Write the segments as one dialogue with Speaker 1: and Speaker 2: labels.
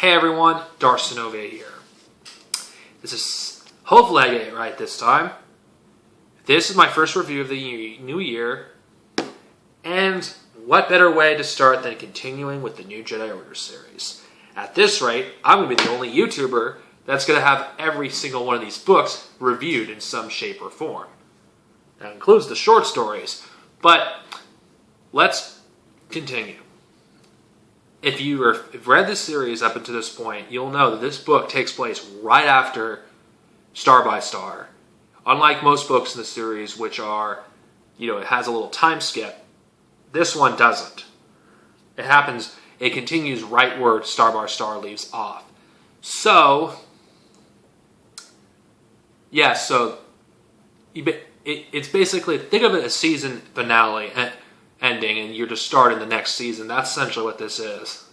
Speaker 1: Hey everyone, Darcinove here. Hopefully I get it right this time. This is my first review of the new year, and what better way to start than continuing with the new Jedi Order series. At this rate, I'm going to be the only YouTuber that's going to have every single one of these books reviewed in some shape or form. That includes the short stories, but let's continue. If you've read this series up until this point, you'll know that this book takes place right after Star by Star. Unlike most books in the series, which are, it has a little time skip, this one doesn't. It continues right where Star by Star leaves off. So, it's basically, think of it as season finale ending, and you're just starting the next season. That's essentially what this is.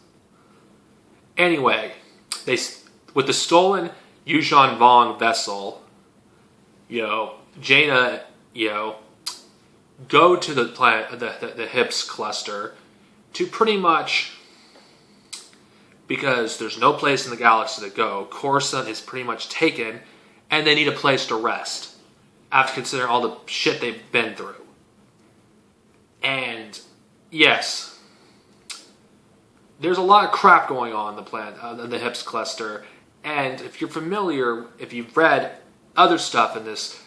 Speaker 1: Anyway, with the stolen Yuuzhan Vong vessel, Jaina, go to the planet, the Hips cluster, to pretty much, because there's no place in the galaxy to go, Coruscant is pretty much taken, and they need a place to rest, after considering all the shit they've been through. And, yes, there's a lot of crap going on the planet, the Hips cluster, and if if you've read other stuff in this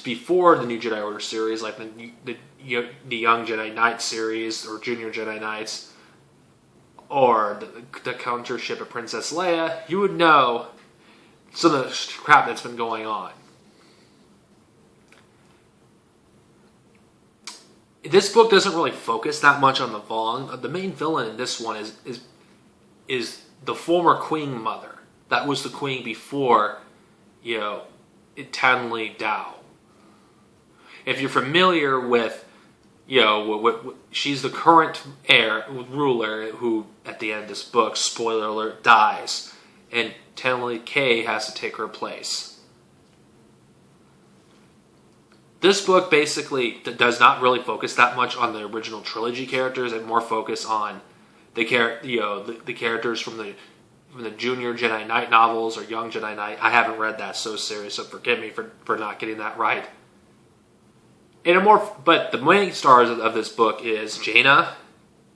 Speaker 1: before the new Jedi Order series, like the Young Jedi Knight series, or Junior Jedi Knights, or the Countership of Princess Leia, you would know some of the crap that's been going on. This book doesn't really focus that much on the Vong. The main villain in this one is the former Queen Mother. That was the Queen before, Tanli Dao. If you're familiar with, she's the current ruler who, at the end of this book, spoiler alert, dies. And Tanli Kay has to take her place. This book basically does not really focus that much on the original trilogy characters, and more focus on the characters from the Junior Jedi Knight novels or Young Jedi Knight. I haven't read that, so forgive me for not getting that right. But the main stars of this book is Jaina,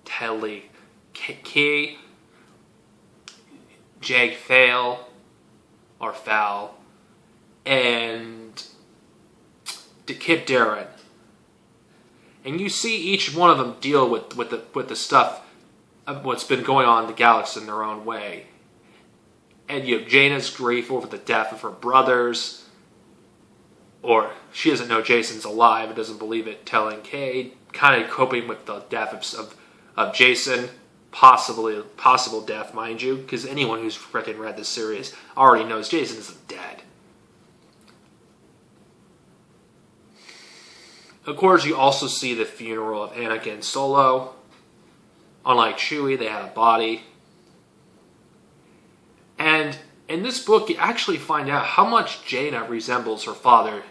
Speaker 1: Tanli Kay, Jag Fale, and Kip Darren. And you see each one of them deal with the stuff of what's been going on in the galaxy in their own way. And Jaina's grief over the death of her brothers, or she doesn't know Jason's alive and doesn't believe it, telling Kay, kind of coping with the death of Jason, possible death, mind you, because anyone who's freaking read this series already knows Jason's dead. Of course, you also see the funeral of Anakin Solo. Unlike Chewie, they had a body. And in this book, you actually find out how much Jaina resembles her father,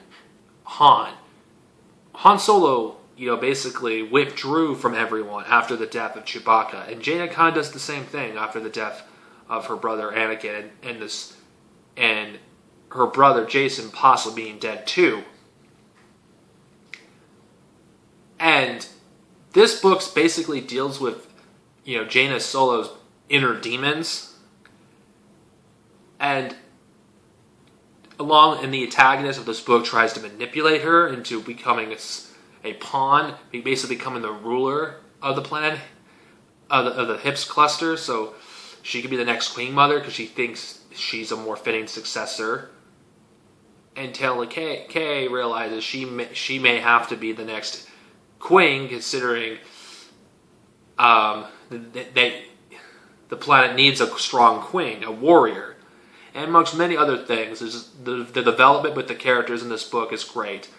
Speaker 1: Han. Han Solo, basically withdrew from everyone after the death of Chewbacca. And Jaina kind of does the same thing after the death of her brother Anakin and her brother Jason possibly being dead too. And this book basically deals with, Jaina Solo's inner demons. And the antagonist of this book tries to manipulate her into becoming a pawn, basically becoming the ruler of the planet, of the Hips cluster, so she could be the next Queen Mother because she thinks she's a more fitting successor. And Tanli Kay realizes she may have to be the next Queen, considering the planet needs a strong queen, a warrior. And amongst many other things, the development with the characters in this book is great.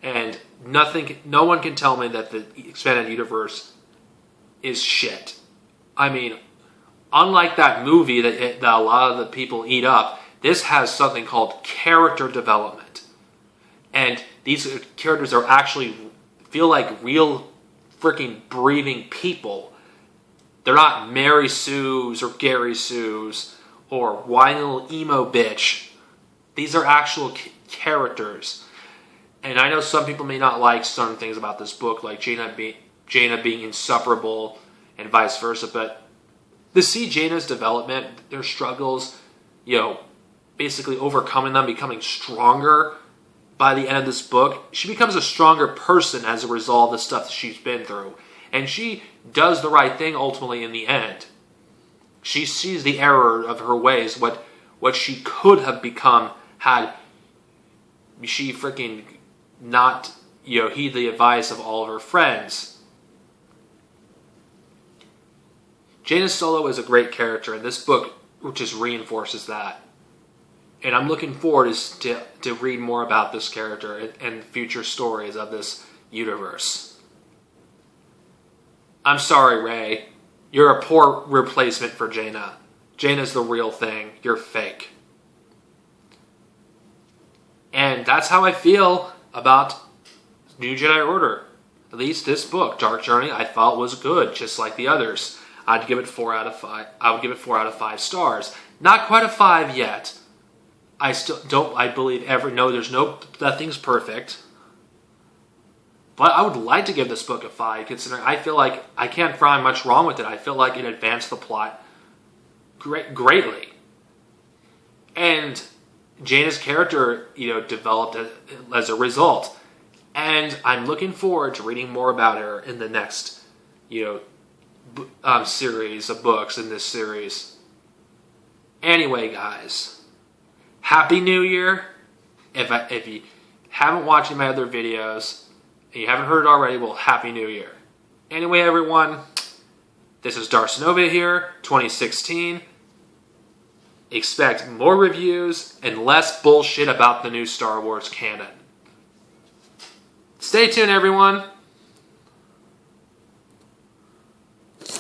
Speaker 1: And no one can tell me that the expanded universe is shit. I mean, unlike that movie that a lot of the people eat up, this has something called character development. And these characters are actually feel like real freaking breathing people. They're not Mary Sues or Gary Sues or whiny little emo bitch. These are actual characters. And I know some people may not like certain things about this book, like Jaina being insufferable and vice versa, but to see Jaina's development, their struggles, basically overcoming them, becoming stronger by the end of this book, she becomes a stronger person as a result of the stuff that she's been through. And she does the right thing ultimately in the end. She sees the error of her ways, what she could have become had she freaking not, heed the advice of all of her friends. Jaina Solo is a great character, and this book just reinforces that. And I'm looking forward to read more about this character and future stories of this universe. I'm sorry, Rey. You're a poor replacement for Jaina. Jaina's the real thing. You're fake. And that's how I feel about New Jedi Order. At least this book, Dark Journey, I thought was good, just like the others. I'd give it 4 out of 5. I would give it 4 out of 5 stars. Not quite a 5 yet. I still don't. I believe nothing's perfect. But I would like to give this book a 5, considering I feel like I can't find much wrong with it. I feel like it advanced the plot greatly, and Jaina's character, developed as a result. And I'm looking forward to reading more about her in the next, series of books in this series. Anyway, guys, Happy New Year! If you haven't watched my other videos and you haven't heard it already, well, Happy New Year! Anyway, everyone, this is Darcenova here, 2016. Expect more reviews and less bullshit about the new Star Wars canon. Stay tuned, everyone.